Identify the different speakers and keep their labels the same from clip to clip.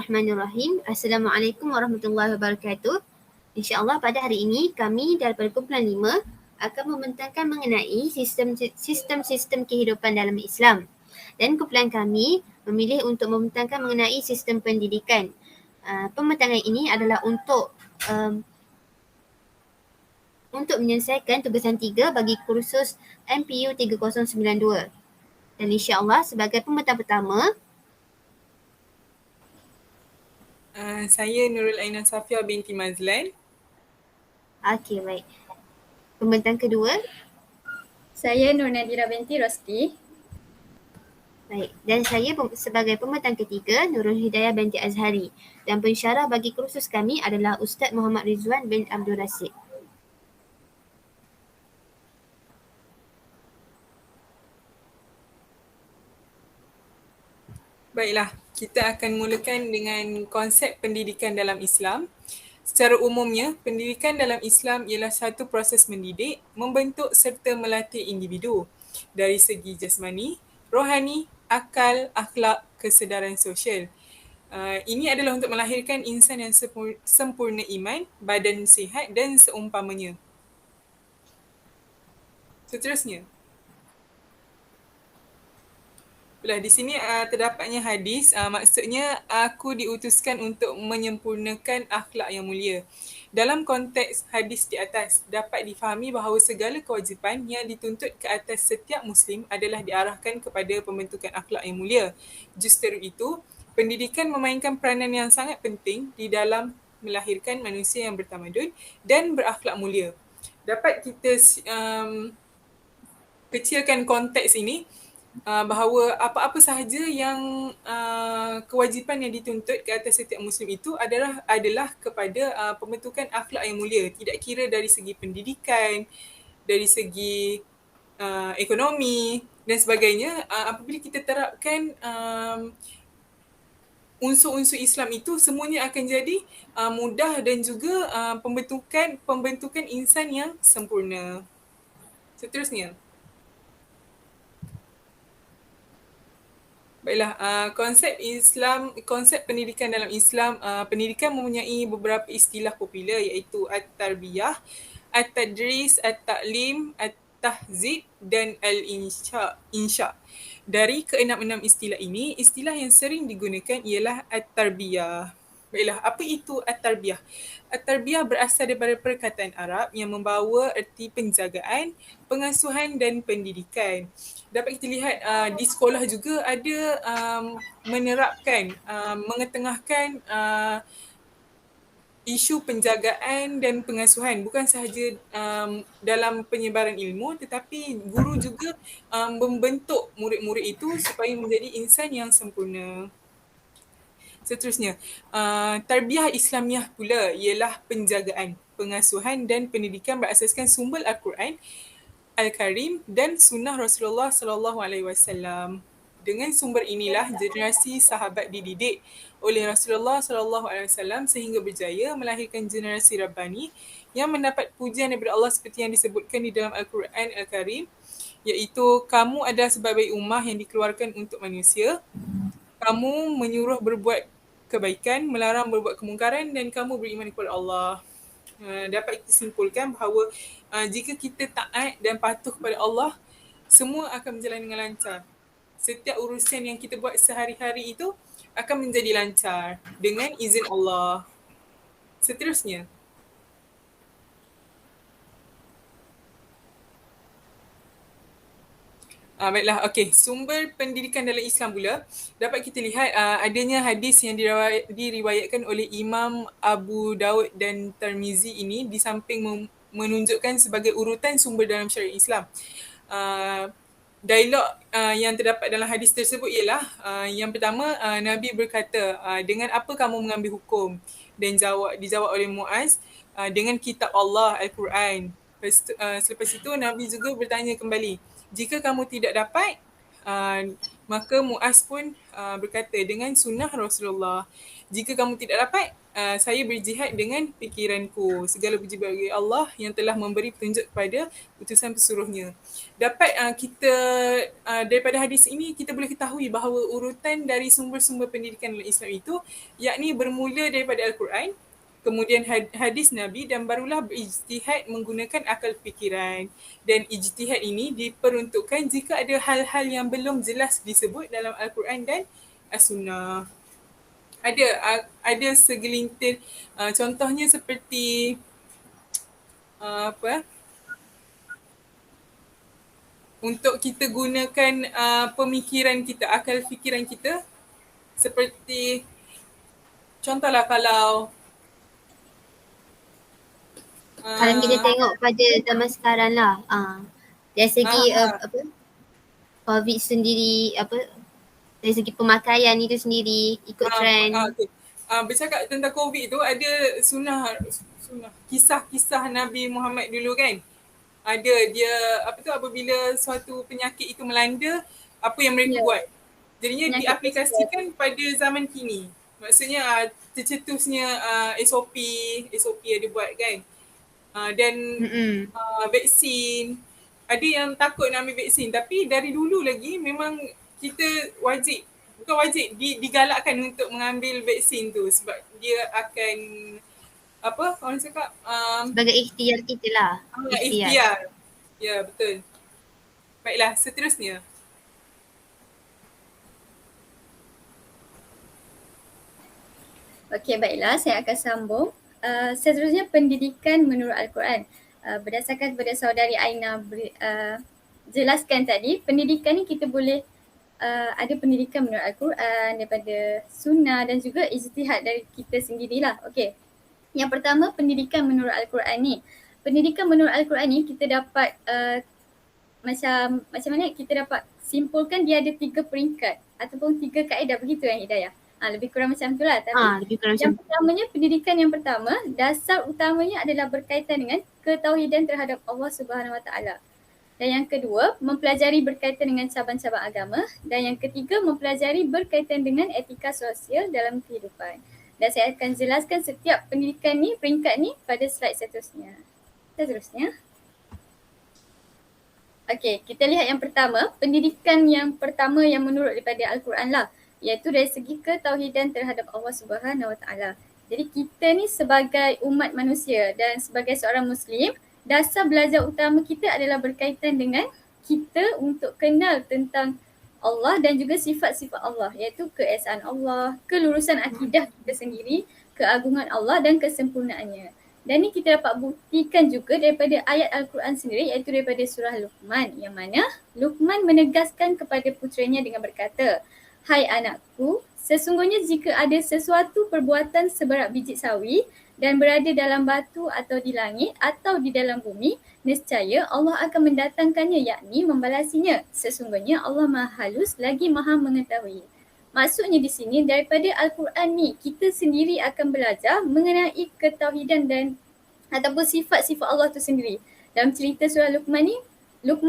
Speaker 1: Bismillahirrahmanirrahim. Assalamualaikum warahmatullahi wabarakatuh. InsyaAllah pada hari ini kami daripada kumpulan 5 akan membentangkan mengenai sistem-sistem kehidupan dalam Islam. Dan kumpulan kami memilih untuk membentangkan mengenai sistem pendidikan. Pembentangan ini adalah untuk menyelesaikan tugasan 3 bagi kursus MPU 3092. Dan insyaAllah sebagai pembentang pertama,
Speaker 2: saya Nurul Aina Safia binti Mazlan.
Speaker 1: okey, baik. Pembentang kedua,
Speaker 3: saya Nur Nadira binti Rosti.
Speaker 1: baik. Dan saya sebagai pembentang ketiga, Nurul Hidayah binti Azhari. Dan pensyarah bagi kursus kami adalah Ustaz Muhammad Rizwan bin Abdul Rasid.
Speaker 2: Baiklah, kita akan mulakan dengan konsep pendidikan dalam Islam. Secara umumnya, pendidikan dalam Islam ialah satu proses mendidik, membentuk serta melatih individu dari segi jasmani, rohani, akal, akhlak, kesedaran sosial. Ini adalah untuk melahirkan insan yang sempurna iman, badan sihat dan seumpamanya. Seterusnya. Di sini terdapatnya hadis, maksudnya aku diutuskan untuk menyempurnakan akhlak yang mulia. Dalam konteks hadis di atas, dapat difahami bahawa segala kewajipan yang dituntut ke atas setiap Muslim adalah diarahkan kepada pembentukan akhlak yang mulia. Justeru itu, pendidikan memainkan peranan yang sangat penting di dalam melahirkan manusia yang bertamadun dan berakhlak mulia. Dapat kita kecilkan konteks ini, bahawa apa-apa sahaja yang kewajipan yang dituntut ke atas setiap Muslim itu adalah kepada pembentukan akhlak yang mulia. Tidak kira dari segi pendidikan, dari segi ekonomi dan sebagainya. Apabila kita terapkan unsur-unsur Islam itu, semuanya akan jadi mudah dan juga pembentukan insan yang sempurna. Seterusnya. Baiklah, konsep pendidikan dalam Islam, pendidikan mempunyai beberapa istilah popular iaitu at-tarbiyah, at-tadris, at-ta'lim, at-tahzib dan al-insya. Dari keenam-enam istilah ini, istilah yang sering digunakan ialah at-tarbiyah. Baiklah, apa itu at-tarbiyah? At-tarbiyah berasal daripada perkataan Arab yang membawa erti penjagaan, pengasuhan dan pendidikan. Dapat kita lihat di sekolah juga ada menerapkan, mengetengahkan isu penjagaan dan pengasuhan. Bukan sahaja dalam penyebaran ilmu, tetapi guru juga membentuk murid-murid itu supaya menjadi insan yang sempurna. Seterusnya, tarbiyah Islamiah pula ialah penjagaan, pengasuhan dan pendidikan berasaskan sumber Al-Quran Al-Karim dan sunnah Rasulullah SAW. Dengan sumber inilah generasi sahabat dididik oleh Rasulullah SAW sehingga berjaya melahirkan generasi Rabbani yang mendapat pujian daripada Allah seperti yang disebutkan di dalam Al-Quran Al-Karim, iaitu kamu adalah sebagai ummah yang dikeluarkan untuk manusia. Kamu menyuruh berbuat kebaikan, melarang berbuat kemungkaran dan kamu beriman kepada Allah. Dapat kita simpulkan bahawa jika kita taat dan patuh kepada Allah, semua akan berjalan dengan lancar. Setiap urusan yang kita buat sehari-hari itu akan menjadi lancar dengan izin Allah. Seterusnya. Baiklah, okey. Sumber pendidikan dalam Islam pula, dapat kita lihat adanya hadis yang diriwayatkan oleh Imam Abu Daud dan Tirmizi ini di samping menunjukkan sebagai urutan sumber dalam syariat Islam. Dialog yang terdapat dalam hadis tersebut ialah yang pertama, Nabi berkata, dengan apa kamu mengambil hukum? Dan dijawab oleh Muaz, dengan kitab Allah, Al-Quran. Selepas itu Nabi juga bertanya kembali, jika kamu tidak dapat Maka Muaz pun berkata, dengan sunnah Rasulullah, jika kamu tidak dapat, saya berjihad dengan fikiranku. Segala puji bagi Allah yang telah memberi petunjuk kepada utusan pesuruhnya. Dapat kita daripada hadis ini kita boleh ketahui bahawa urutan dari sumber-sumber pendidikan dalam Islam itu yakni bermula daripada Al-Quran, kemudian hadis Nabi, dan barulah berijtihad menggunakan akal fikiran. Dan ijtihad ini diperuntukkan jika ada hal-hal yang belum jelas disebut dalam Al-Quran dan As-Sunnah. Ada segelintir contohnya seperti untuk kita gunakan pemikiran kita, akal fikiran kita, seperti contohlah kalau
Speaker 1: Kalau kita tengok pada zaman sekarang lah, dari segi COVID sendiri, dari segi pemakaian itu sendiri ikut trend.
Speaker 2: Okay. Bercakap tentang COVID tu, ada sunnah kisah-kisah Nabi Muhammad dulu kan. Ada dia apabila suatu penyakit itu melanda, apa yang mereka buat. Jadinya diaplikasikan pada zaman kini. Maksudnya tercetusnya SOP ada buat kan. Dan vaksin, ada yang takut nak ambil vaksin, tapi dari dulu lagi memang kita bukan wajib digalakkan untuk mengambil vaksin tu, sebab dia akan orang cakap
Speaker 1: sebagai ikhtiar kita lah.
Speaker 2: Ikhtiar. Ya, betul. Baiklah, seterusnya.
Speaker 3: Okey, baiklah, saya akan sambung. Seterusnya pendidikan menurut Al-Quran. Berdasarkan kepada saudari Aina jelaskan tadi, pendidikan ni kita boleh ada pendidikan menurut Al-Quran, daripada sunnah dan juga ijtihad dari kita sendirilah. Okey. Yang pertama, pendidikan menurut Al-Quran ni. Pendidikan menurut Al-Quran ni kita dapat macam mana kita dapat simpulkan dia ada 3 peringkat ataupun 3 kaedah, begitu kan Hidayah? Lebih kurang macam tu lah. Tapi yang pertamanya, pendidikan yang pertama, dasar utamanya adalah berkaitan dengan ketauhidan terhadap Allah Subhanahu Wa Taala. Dan yang kedua, mempelajari berkaitan dengan cabang-cabang agama. Dan yang ketiga, mempelajari berkaitan dengan etika sosial dalam kehidupan. Dan saya akan jelaskan setiap pendidikan ni, peringkat ni pada slide seterusnya. Okey, kita lihat yang pertama, pendidikan yang pertama yang menurut daripada Al-Quran lah, iaitu dari segi ketauhidan terhadap Allah Subhanahu Wa Taala. Jadi kita ni sebagai umat manusia dan sebagai seorang Muslim, dasar belajar utama kita adalah berkaitan dengan kita untuk kenal tentang Allah dan juga sifat-sifat Allah, iaitu keesaan Allah, kelurusan akidah kita sendiri, keagungan Allah dan kesempurnaannya. Dan ni kita dapat buktikan juga daripada ayat Al-Quran sendiri, iaitu daripada surah Luqman, yang mana Luqman menegaskan kepada puteranya dengan berkata, "Hai anakku, sesungguhnya jika ada sesuatu perbuatan seberat biji sawi dan berada dalam batu atau di langit atau di dalam bumi, nescaya Allah akan mendatangkannya, yakni membalasinya. Sesungguhnya Allah Maha Halus lagi Maha Mengetahui." Maksudnya di sini daripada Al-Quran ni kita sendiri akan belajar mengenai ketauhidan dan ataupun sifat-sifat Allah tu sendiri. Dalam cerita surah Luqman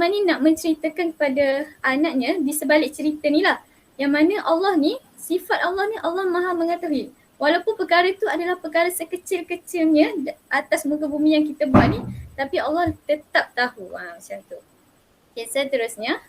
Speaker 3: ni nak menceritakan kepada anaknya di sebalik cerita ni lah, yang mana Allah ni, sifat Allah ni Allah Maha Mengetahui. Walaupun perkara itu adalah perkara sekecil-kecilnya atas muka bumi yang kita buat ni, tapi Allah tetap tahu. Macam tu. Okay, seterusnya.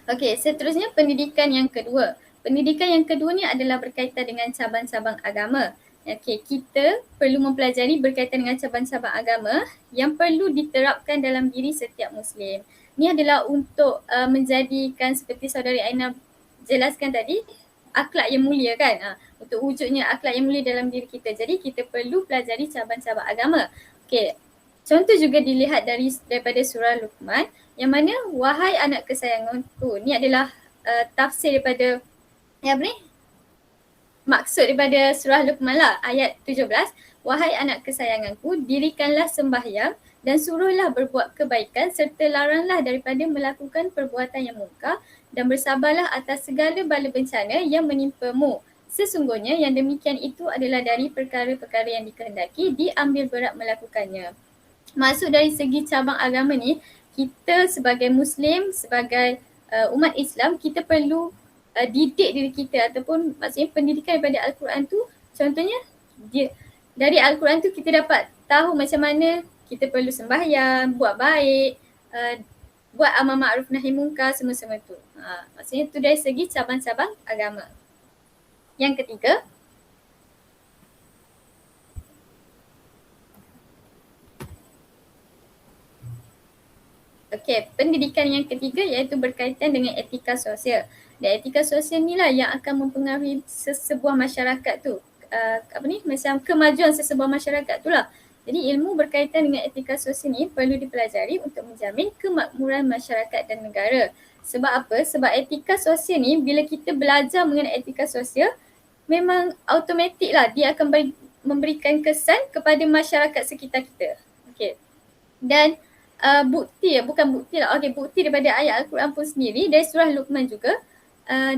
Speaker 3: Okey, seterusnya pendidikan yang kedua. Pendidikan yang kedua ni adalah berkaitan dengan cabang-cabang agama. Okey, kita perlu mempelajari berkaitan dengan cabang-cabang agama yang perlu diterapkan dalam diri setiap Muslim. Ini adalah untuk menjadikan seperti saudari Aina jelaskan tadi, akhlak yang mulia kan. Untuk wujudnya akhlak yang mulia dalam diri kita. Jadi kita perlu pelajari cabang-cabang agama. Okey, contoh juga dilihat daripada surah Luqman, yang mana wahai anak kesayanganku. Ni adalah tafsir daripada maksud daripada surah Luqman lah, ayat 17. Wahai anak kesayanganku, dirikanlah sembahyang dan suruhlah berbuat kebaikan serta laranglah daripada melakukan perbuatan yang mungkar dan bersabarlah atas segala bala bencana yang menimpamu. Sesungguhnya yang demikian itu adalah dari perkara-perkara yang dikehendaki diambil berat melakukannya. Masuk dari segi cabang agama ni, kita sebagai Muslim, sebagai umat Islam, kita perlu didik diri kita ataupun maksudnya pendidikan daripada Al-Quran tu, contohnya dari Al-Quran tu kita dapat tahu macam mana kita perlu sembahyang, buat baik, buat amal ma'ruf nahi munkar, semua-semua tu. Maksudnya tu dari segi cabang-cabang agama. Yang ketiga, pendidikan yang ketiga iaitu berkaitan dengan etika sosial. Dan etika sosial ni lah yang akan mempengaruhi sesebuah masyarakat tu. Macam kemajuan sesebuah masyarakat tu lah. Jadi ilmu berkaitan dengan etika sosial ni perlu dipelajari untuk menjamin kemakmuran masyarakat dan negara. Sebab apa? Sebab etika sosial ni bila kita belajar mengenai etika sosial, memang automatik lah dia akan memberikan kesan kepada masyarakat sekitar kita. Dan bukti daripada ayat Al-Quran pun sendiri dari surah Luqman juga,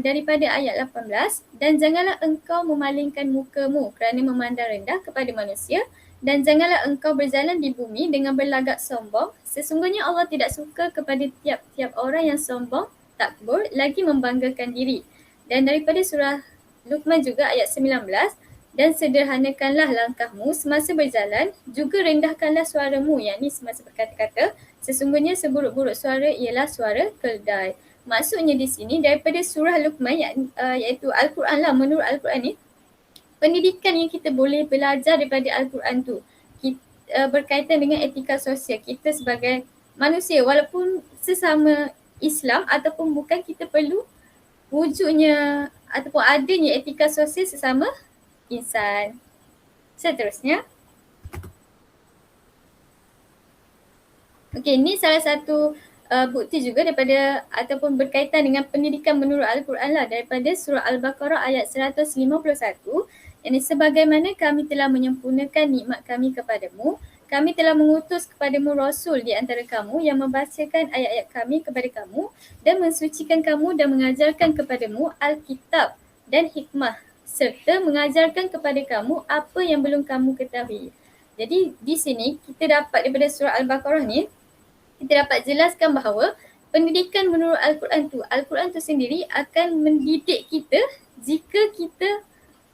Speaker 3: daripada ayat 18, dan janganlah engkau memalingkan mukamu kerana memandang rendah kepada manusia, dan janganlah engkau berjalan di bumi dengan berlagak sombong. Sesungguhnya Allah tidak suka kepada tiap-tiap orang yang sombong, takbur, lagi membanggakan diri. Dan daripada surah Luqman juga ayat 19, dan sederhanakanlah langkahmu semasa berjalan, juga rendahkanlah suaramu, yakni semasa berkata-kata. Sesungguhnya seburuk-buruk suara ialah suara keldai. Maksudnya di sini daripada surah Luqman iaitu Al-Quran lah, menurut Al-Quran ni, pendidikan yang kita boleh belajar daripada Al-Quran tu berkaitan dengan etika sosial kita sebagai manusia, walaupun sesama Islam ataupun bukan, kita perlu wujudnya ataupun adanya etika sosial sesama insan. Seterusnya, ini salah satu bukti juga daripada ataupun berkaitan dengan pendidikan menurut Al-Quran lah, daripada surah Al-Baqarah ayat 151, yang sebagaimana kami telah menyempurnakan nikmat kami kepadamu, kami telah mengutus kepadamu Rasul di antara kamu yang membacakan ayat-ayat kami kepada kamu dan mensucikan kamu dan mengajarkan kepadamu Alkitab dan hikmah, serta mengajarkan kepada kamu apa yang belum kamu ketahui. Jadi di sini kita dapat daripada surah Al-Baqarah ni, kita dapat jelaskan bahawa pendidikan menurut Al-Quran tu sendiri akan mendidik kita jika kita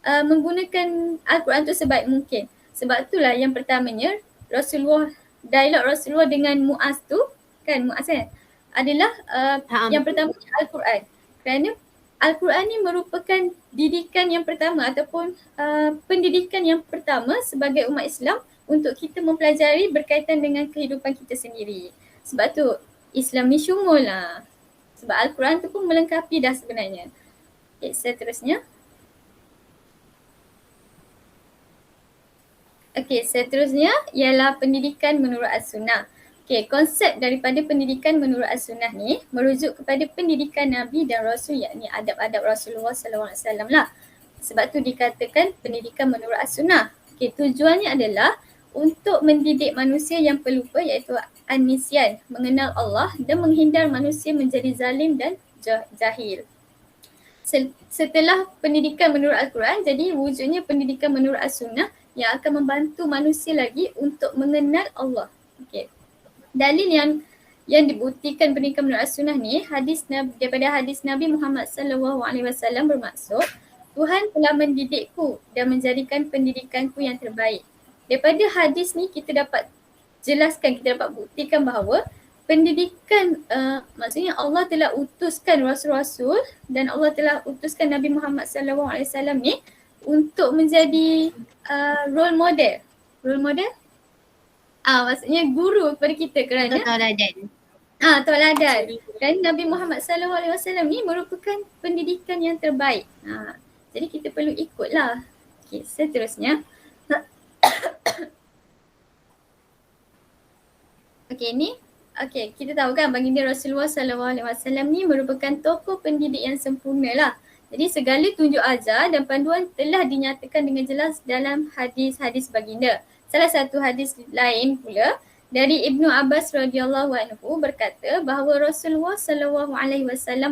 Speaker 3: menggunakan Al-Quran tu sebaik mungkin. Sebab itulah yang pertamanya dialog Rasulullah dengan Muaz tu kan, adalah yang pertama Al-Quran. Kerana Al-Quran ni merupakan didikan yang pertama ataupun pendidikan yang pertama sebagai umat Islam untuk kita mempelajari berkaitan dengan kehidupan kita sendiri. Sebab tu Islam ni syumul lah. Sebab Al-Quran tu pun melengkapi dah sebenarnya. Seterusnya. Seterusnya ialah pendidikan menurut As-Sunnah. Konsep daripada pendidikan menurut As-Sunnah ni merujuk kepada pendidikan Nabi dan Rasul, yakni adab-adab Rasulullah SAW lah. Sebab tu dikatakan pendidikan menurut As-Sunnah. Tujuannya adalah untuk mendidik manusia yang pelupa, iaitu an-nisyan, mengenal Allah dan menghindar manusia menjadi zalim dan jahil. Setelah pendidikan menurut Al-Quran, jadi wujudnya pendidikan menurut As-Sunnah yang akan membantu manusia lagi untuk mengenal Allah. Dalil yang dibuktikan pendidikan menurut As-Sunnah ni, daripada hadis Nabi Muhammad SAW bermaksud, Tuhan telah mendidikku dan menjadikan pendidikanku yang terbaik. Daripada hadis ni kita dapat jelaskan, kita dapat buktikan bahawa pendidikan, maksudnya Allah telah utuskan Rasul-Rasul dan Allah telah utuskan Nabi Muhammad SAW ni untuk menjadi role model. Maksudnya guru kepada kita kerana
Speaker 1: Tauladan.
Speaker 3: Tauladan. Kerana Nabi Muhammad SAW ni merupakan pendidikan yang terbaik. Jadi kita perlu ikutlah. Seterusnya. Kita tahu kan baginda Rasulullah SAW ni merupakan tokoh pendidik yang sempurna lah. Jadi segala tunjuk ajar dan panduan telah dinyatakan dengan jelas dalam hadis-hadis baginda. Salah satu hadis lain pula dari Ibnu Abbas radhiyallahu anhu berkata bahawa Rasulullah SAW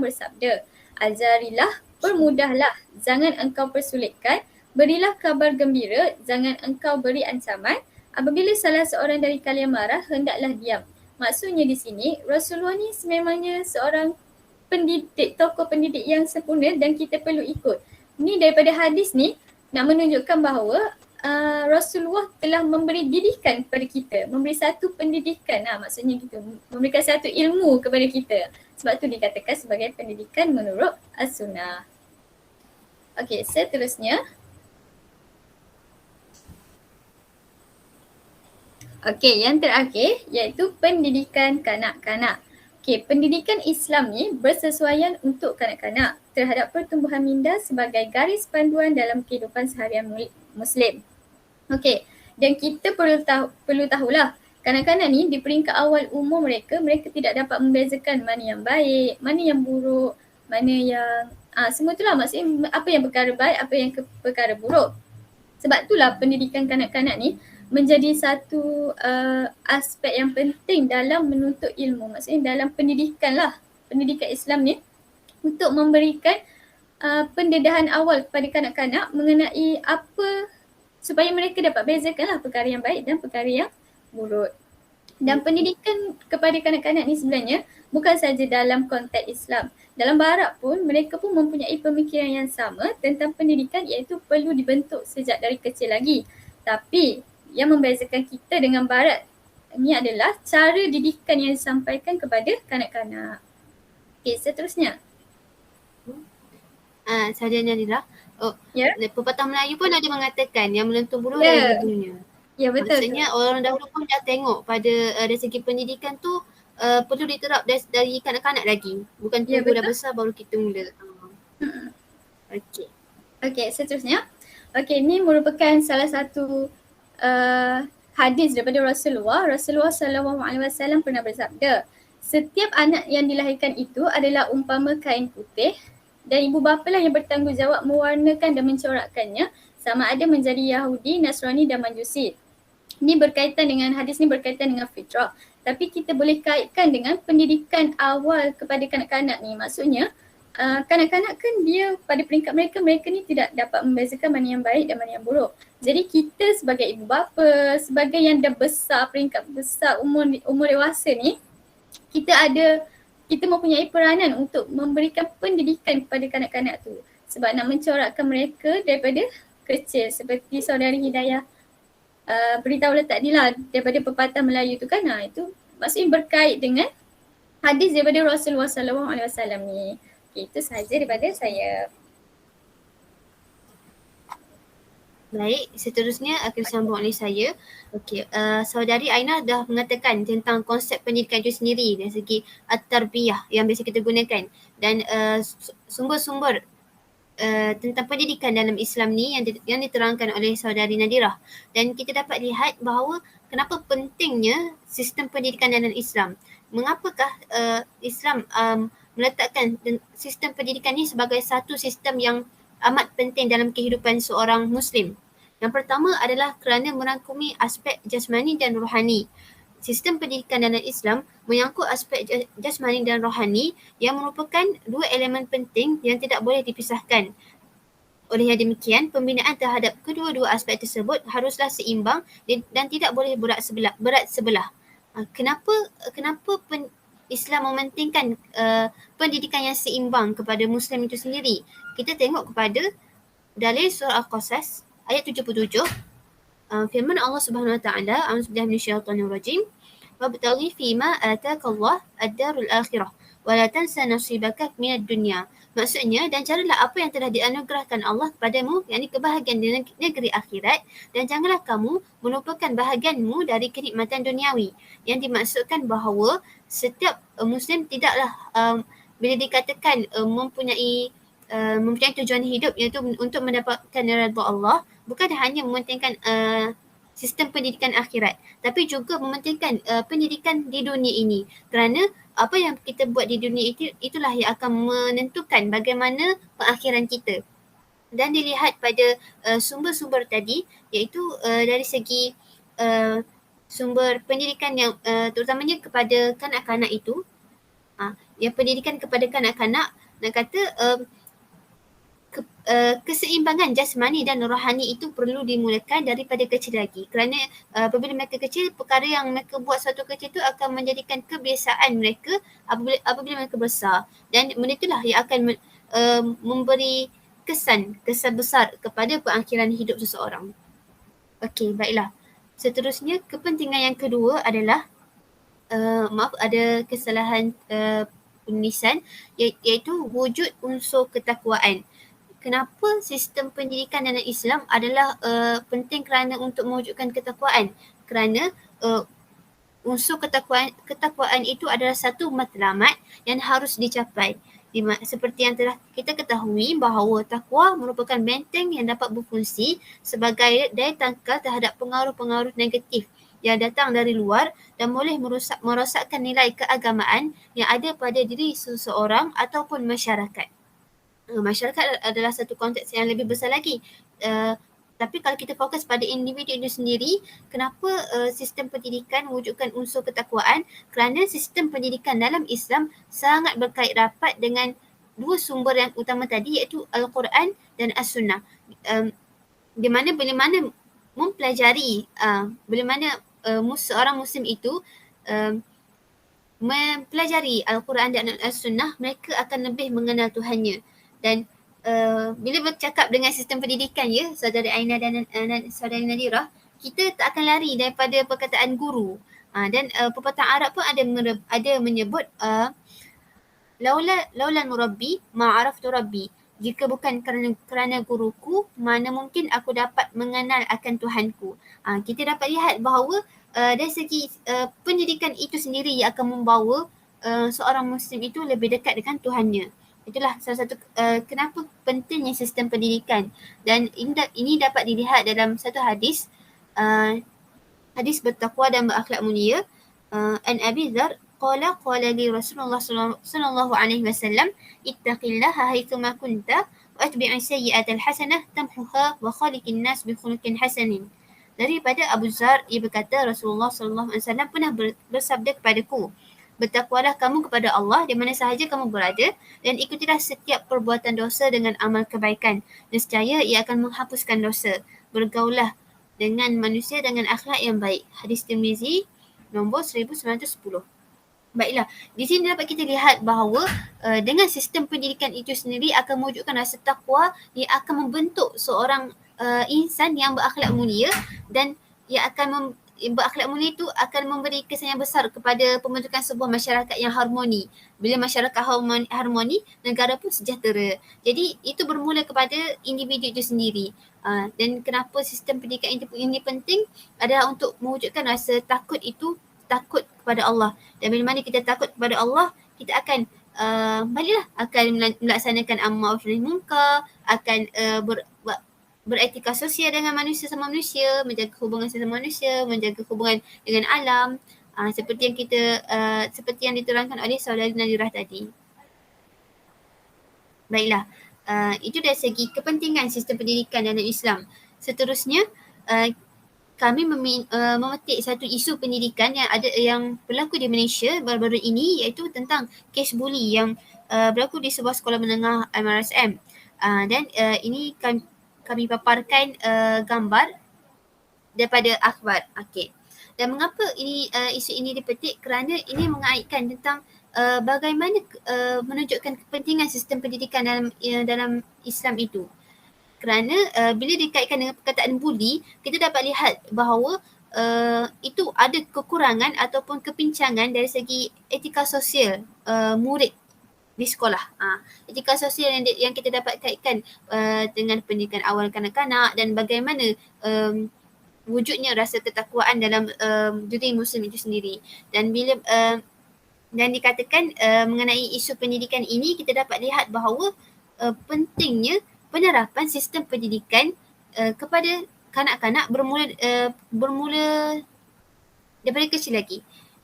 Speaker 3: bersabda, "Ajarilah, permudahlah, jangan engkau persulitkan, berilah kabar gembira, jangan engkau beri ancaman, Apabila salah seorang dari kalian marah, hendaklah diam. Maksudnya di sini, Rasulullah ni sememangnya seorang pendidik, tokoh pendidik yang sempurna dan kita perlu ikut. Ni daripada hadis ni nak menunjukkan bahawa Rasulullah telah memberi didikan kepada kita, memberi satu pendidikan, maksudnya gitu, memberikan satu ilmu kepada kita. Sebab tu dikatakan sebagai pendidikan menurut as-sunnah. Okey, seterusnya. Okey, yang terakhir iaitu pendidikan kanak-kanak. Okey, pendidikan Islam ni bersesuaian untuk kanak-kanak terhadap pertumbuhan minda sebagai garis panduan dalam kehidupan seharian Muslim. Okey, dan kita perlu tahulah kanak-kanak ni di peringkat awal umur mereka tidak dapat membezakan mana yang baik, mana yang buruk, mana yang semua itulah, maksudnya apa yang perkara baik, apa yang perkara buruk. Sebab itulah pendidikan kanak-kanak ni menjadi satu aspek yang penting dalam menuntut ilmu, maksudnya dalam pendidikan Islam ni, untuk memberikan pendedahan awal kepada kanak-kanak mengenai apa supaya mereka dapat bezakanlah perkara yang baik dan perkara yang buruk. Dan pendidikan kepada kanak-kanak ni sebenarnya bukan saja dalam konteks Islam. Dalam Barat pun mereka pun mempunyai pemikiran yang sama tentang pendidikan, iaitu perlu dibentuk sejak dari kecil lagi. Tapi yang membezakan kita dengan Barat ni adalah cara didikan yang disampaikan kepada kanak-kanak. Okey, seterusnya.
Speaker 1: Sahaja Nadira. Pepatah Melayu pun ada mengatakan yang melentung bulu dari ibunya.
Speaker 3: Ya, betul.
Speaker 1: Maksudnya orang dahulu pun dah tengok pada dari segi pendidikan tu perlu diterap dari kanak-kanak lagi. Bukan tunggu dah besar baru kita mula. Okey.
Speaker 3: Okey, seterusnya. Okey, ini merupakan salah satu hadis daripada Rasulullah. Rasulullah SAW pernah bersabda, setiap anak yang dilahirkan itu adalah umpama kain putih dan ibu bapa lah yang bertanggungjawab mewarnakan dan mencorakkannya sama ada menjadi Yahudi, Nasrani dan Majusi. Ini berkaitan dengan, hadis ni berkaitan dengan fitrah. Tapi kita boleh kaitkan dengan pendidikan awal kepada kanak-kanak ni. Maksudnya kanak-kanak kan dia pada peringkat mereka ni tidak dapat membezakan mana yang baik dan mana yang buruk. Jadi kita sebagai ibu bapa, sebagai yang dah besar, peringkat besar umur dewasa ni, kita mempunyai peranan untuk memberikan pendidikan kepada kanak-kanak tu. Sebab nak mencorakkan mereka daripada kecil, seperti saudari Hidayah beritahu letak ni lah daripada pepatah Melayu tu kan. Itu maksudnya berkait dengan hadis daripada Rasulullah SAW ni. Okay, itu sahaja daripada saya.
Speaker 1: Baik, seterusnya akan sambung oleh saya. Okey, saudari Aina dah mengatakan tentang konsep pendidikan itu sendiri dari segi at-tarbiyah yang biasa kita gunakan, dan sumber-sumber tentang pendidikan dalam Islam ni yang diterangkan oleh saudari Nadirah. Dan kita dapat lihat bahawa kenapa pentingnya sistem pendidikan dalam Islam. Mengapakah Islam meletakkan sistem pendidikan ni sebagai satu sistem yang amat penting dalam kehidupan seorang Muslim. Yang pertama adalah kerana merangkumi aspek jasmani dan rohani. Sistem pendidikan dalam Islam menyangkut aspek jasmani dan rohani yang merupakan dua elemen penting yang tidak boleh dipisahkan. Oleh yang demikian, pembinaan terhadap kedua-dua aspek tersebut haruslah seimbang dan tidak boleh berat sebelah. Kenapa Islam mementingkan pendidikan yang seimbang kepada Muslim itu sendiri? Kita tengok kepada dalil surah Al-Qasas ayat 77. Firman Allah Subhanahu Wa Taala, a'udzubillahi minasyaitonir rajim, wabtaghi fima ataakallah ad-darul akhirah wa la tansa nasibaka minad dunya. Maksudnya, dan carilah apa yang telah dianugerahkan Allah kepadamu, yakni kebahagiaan di negeri akhirat, dan janganlah kamu melupakan bahagianmu dari kenikmatan duniawi. Yang dimaksudkan bahawa setiap Muslim tidaklah bila dikatakan mempunyai tujuan hidup, iaitu untuk mendapatkan redha Allah, bukan hanya mementingkan sistem pendidikan akhirat, tapi juga mementingkan pendidikan di dunia ini. Kerana apa yang kita buat di dunia itulah yang akan menentukan bagaimana pengakhiran kita. Dan dilihat pada sumber-sumber tadi, iaitu dari segi sumber pendidikan yang terutamanya kepada kanak-kanak itu, yang pendidikan kepada kanak-kanak, nak kata keseimbangan jasmani dan rohani itu perlu dimulakan daripada kecil lagi, kerana apabila mereka kecil, perkara yang mereka buat suatu kecil itu akan menjadikan kebiasaan mereka apabila mereka besar, dan benda itulah yang akan memberi kesan besar kepada pengakhiran hidup seseorang. Okey, baiklah. Seterusnya, kepentingan yang kedua adalah maaf, ada kesalahan penulisan, iaitu wujud unsur ketakwaan. Kenapa sistem pendidikan dalam Islam adalah penting kerana untuk mewujudkan ketakwaan? Kerana unsur ketakwaan itu adalah satu matlamat yang harus dicapai. Seperti yang telah kita ketahui bahawa takwa merupakan benteng yang dapat berfungsi sebagai daya tangkal terhadap pengaruh-pengaruh negatif yang datang dari luar dan boleh merosakkan nilai keagamaan yang ada pada diri seseorang ataupun masyarakat. Masyarakat adalah satu konteks yang lebih besar lagi. Tapi kalau kita fokus pada individu itu sendiri, kenapa sistem pendidikan mewujudkan unsur ketakwaan? Kerana sistem pendidikan dalam Islam sangat berkait rapat dengan dua sumber yang utama tadi, iaitu Al-Quran dan As-Sunnah. Di mana bila mana mempelajari, bila mana seorang Muslim itu mempelajari Al-Quran dan As-Sunnah, mereka akan lebih mengenal Tuhannya. Dan bila bercakap dengan sistem pendidikan, ya, saudara Aina dan saudara Nadirah, kita tak akan lari daripada perkataan guru. Dan pepatah Arab pun ada menyebut laula murabbi ma araftu rabbi. Jika bukan kerana guruku, mana mungkin aku dapat mengenal akan Tuhanku. Kita dapat lihat bahawa dari segi pendidikan itu sendiri yang akan membawa seorang Muslim itu lebih dekat dengan Tuhannya. Itulah salah satu kenapa pentingnya sistem pendidikan. Dan ini dapat dilihat dalam satu hadis, hadis bertakwa dan berakhlak mulia. An Abi Dzar qala li Rasulullah sallallahu alaihi wasallam, ittaqillaha haitsuma kunta wa atbi'i sayyi'atal hasanah tamhuha wa khaliqin nas bi khuluqin hasanin. Daripada Abu Dzar, ia berkata, Rasulullah sallallahu alaihi wasallam pernah bersabda kepadaku, bertakwalah kamu kepada Allah di mana sahaja kamu berada, dan ikutilah setiap perbuatan dosa dengan amal kebaikan. Nescaya ia akan menghapuskan dosa. Bergaulah dengan manusia dengan akhlak yang baik. Hadis Tirmizi nombor 1910. Baiklah, di sini dapat kita lihat bahawa dengan sistem pendidikan itu sendiri akan mewujudkan rasa takwa yang akan membentuk seorang insan yang berakhlak mulia, dan ia akan berakhlak mulia itu akan memberi kesan yang besar kepada pembentukan sebuah masyarakat yang harmoni. Bila masyarakat harmoni, negara pun sejahtera. Jadi itu bermula kepada individu itu sendiri. Dan kenapa sistem pendidikan ini penting adalah untuk mewujudkan rasa takut itu, takut kepada Allah. Dan bila mana kita takut kepada Allah, kita akan akan melaksanakan amar ma'ruf nahi munkar, akan beretika sosial dengan manusia sama manusia, menjaga hubungan sesama manusia, menjaga hubungan dengan alam, seperti yang seperti yang diterangkan oleh saudara Nadirah tadi. Baiklah, itu dari segi kepentingan sistem pendidikan dalam Islam. Seterusnya, kami memetik satu isu pendidikan yang berlaku di Malaysia baru-baru ini, iaitu tentang kes buli yang berlaku di sebuah sekolah menengah MRSM. Dan ini kami paparkan gambar daripada akhbar. Okey. Dan mengapa isu ini dipetik? Kerana ini mengaitkan tentang bagaimana menunjukkan kepentingan sistem pendidikan dalam Islam itu. Kerana bila dikaitkan dengan perkataan buli, kita dapat lihat bahawa itu ada kekurangan ataupun kepincangan dari segi etika sosial murid di sekolah. Etika sosial yang kita dapat kaitkan dengan pendidikan awal kanak-kanak, dan bagaimana wujudnya rasa ketakwaan dalam diri Muslim itu sendiri. Dan bila dan dikatakan mengenai isu pendidikan ini, kita dapat lihat bahawa pentingnya penerapan sistem pendidikan kepada kanak-kanak bermula daripada kecil lagi.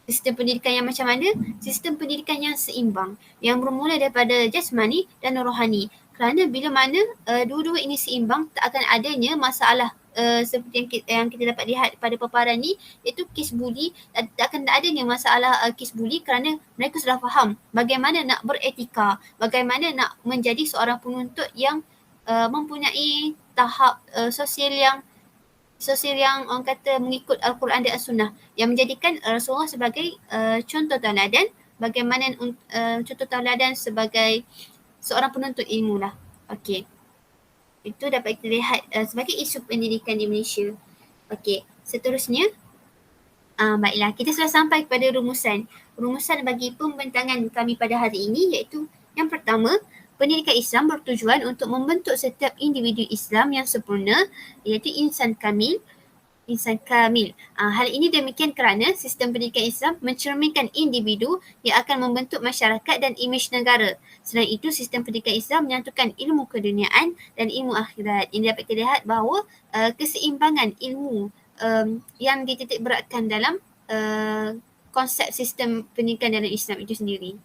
Speaker 1: Sistem pendidikan yang macam mana? Sistem pendidikan yang seimbang, yang bermula daripada jasmani dan rohani. Kerana bila mana dua-dua ini seimbang, tak akan adanya masalah seperti yang kita dapat lihat pada paparan ni, iaitu kes buli. Tak akan adanya masalah kes buli kerana mereka sudah faham bagaimana nak beretika, bagaimana nak menjadi seorang penuntut yang mempunyai tahap sosial yang orang kata mengikut Al-Quran dan As-Sunnah, yang menjadikan Rasulullah sebagai contoh tauladan, bagaimana contoh tauladan sebagai seorang penuntut ilmu lah. Okey. Itu dapat kita lihat sebagai isu pendidikan di Malaysia. Okey, seterusnya baiklah, kita sudah sampai kepada rumusan. Rumusan bagi pembentangan kami pada hari ini iaitu yang pertama, pendidikan Islam bertujuan untuk membentuk setiap individu Islam yang sempurna iaitu insan kamil. Hal ini demikian kerana sistem pendidikan Islam mencerminkan individu yang akan membentuk masyarakat dan imej negara. Selain itu, sistem pendidikan Islam menyatukan ilmu keduniaan dan ilmu akhirat. Ini dapat kita lihat bahawa keseimbangan ilmu yang dititik beratkan dalam konsep sistem pendidikan dalam Islam itu sendiri.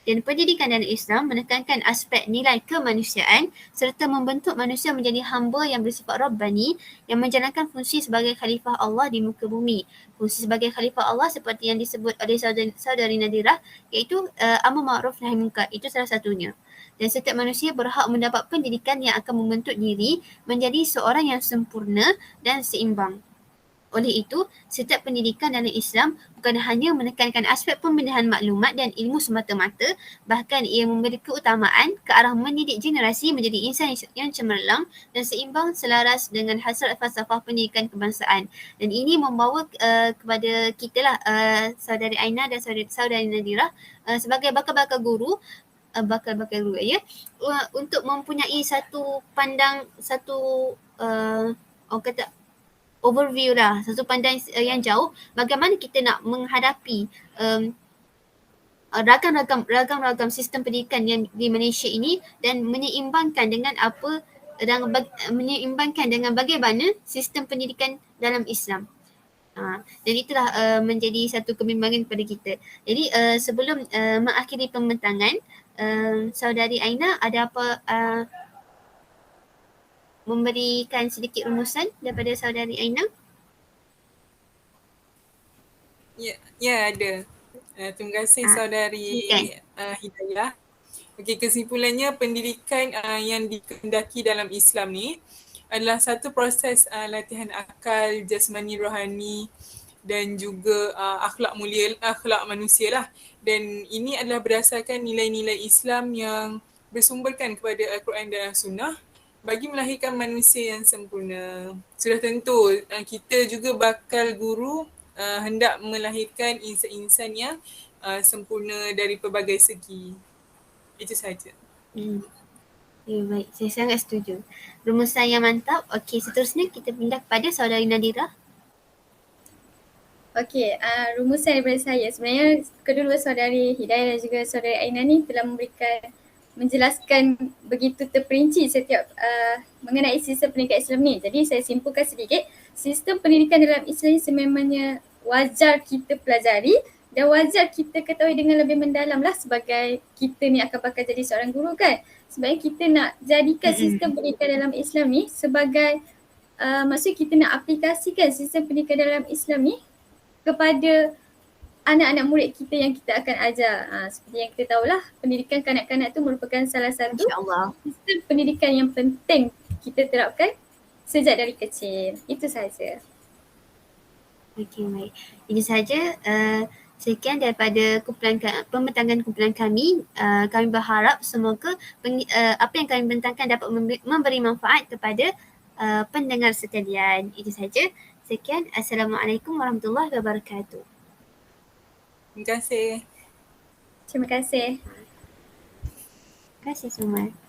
Speaker 1: Dan pendidikan dalam Islam menekankan aspek nilai kemanusiaan serta membentuk manusia menjadi hamba yang bersifat Rabbani yang menjalankan fungsi sebagai khalifah Allah di muka bumi. Fungsi sebagai khalifah Allah seperti yang disebut oleh saudari Nadirah iaitu amar ma'ruf nahi munkar, itu salah satunya. Dan setiap manusia berhak mendapat pendidikan yang akan membentuk diri menjadi seorang yang sempurna dan seimbang. Oleh itu, setiap pendidikan dalam Islam bukan hanya menekankan aspek pembinaan maklumat dan ilmu semata-mata, bahkan ia memberi keutamaan ke arah mendidik generasi menjadi insan yang cemerlang dan seimbang selaras dengan hasrat falsafah pendidikan kebangsaan. Dan ini membawa kepada kita lah, saudari Aina dan saudari Nadirah sebagai bakal-bakal guru, untuk mempunyai satu orang kata overview lah, satu pandang yang jauh bagaimana kita nak menghadapi ragam-ragam sistem pendidikan yang di Malaysia ini dan menyeimbangkan dengan bagaimana sistem pendidikan dalam Islam. Dan itulah menjadi satu kebimbangan kepada kita. Jadi sebelum mengakhiri pembentangan, saudari Aina ada apa memberikan sedikit rumusan daripada saudari Aina?
Speaker 2: Ya ada. Terima kasih saudari Hidayah. Okey, kesimpulannya pendidikan yang dikehendaki dalam Islam ni adalah satu proses latihan akal, jasmani, rohani dan juga akhlak mulia, akhlak manusia lah. Dan ini adalah berdasarkan nilai-nilai Islam yang bersumberkan kepada Al-Quran dan Sunnah bagi melahirkan manusia yang sempurna. Sudah tentu kita juga bakal guru hendak melahirkan insan-insan yang sempurna dari pelbagai segi. Itu sahaja.
Speaker 1: Ya, baik, saya sangat setuju. Rumusan yang mantap. Okey, seterusnya kita pindah kepada saudari Nadirah.
Speaker 3: Okey, rumusan daripada saya. Sebenarnya kedua-dua saudari Hidayah dan juga saudari Aina ni telah menjelaskan begitu terperinci setiap mengenai sistem pendidikan Islam ni. Jadi saya simpulkan sedikit, sistem pendidikan dalam Islam ni sememangnya wajar kita pelajari dan wajar kita ketahui dengan lebih mendalam lah sebagai kita ni akan bakal jadi seorang guru kan. Sebenarnya kita nak jadikan sistem pendidikan dalam Islam ni sebagai maksud kita nak aplikasikan sistem pendidikan dalam Islam ni kepada anak-anak murid kita yang kita akan ajar. Seperti yang kita tahulah, pendidikan kanak-kanak tu merupakan salah satu sistem pendidikan yang penting kita terapkan sejak dari kecil. Itu sahaja.
Speaker 1: Okey, baik. Ini sahaja sekian daripada pembentangan kumpulan kami. Kami berharap semoga apa yang kami bentangkan dapat memberi manfaat kepada pendengar sekalian. Itu sahaja. Sekian. Assalamualaikum warahmatullahi wabarakatuh.
Speaker 2: Terima kasih.
Speaker 3: Terima kasih.
Speaker 1: Terima kasih semua.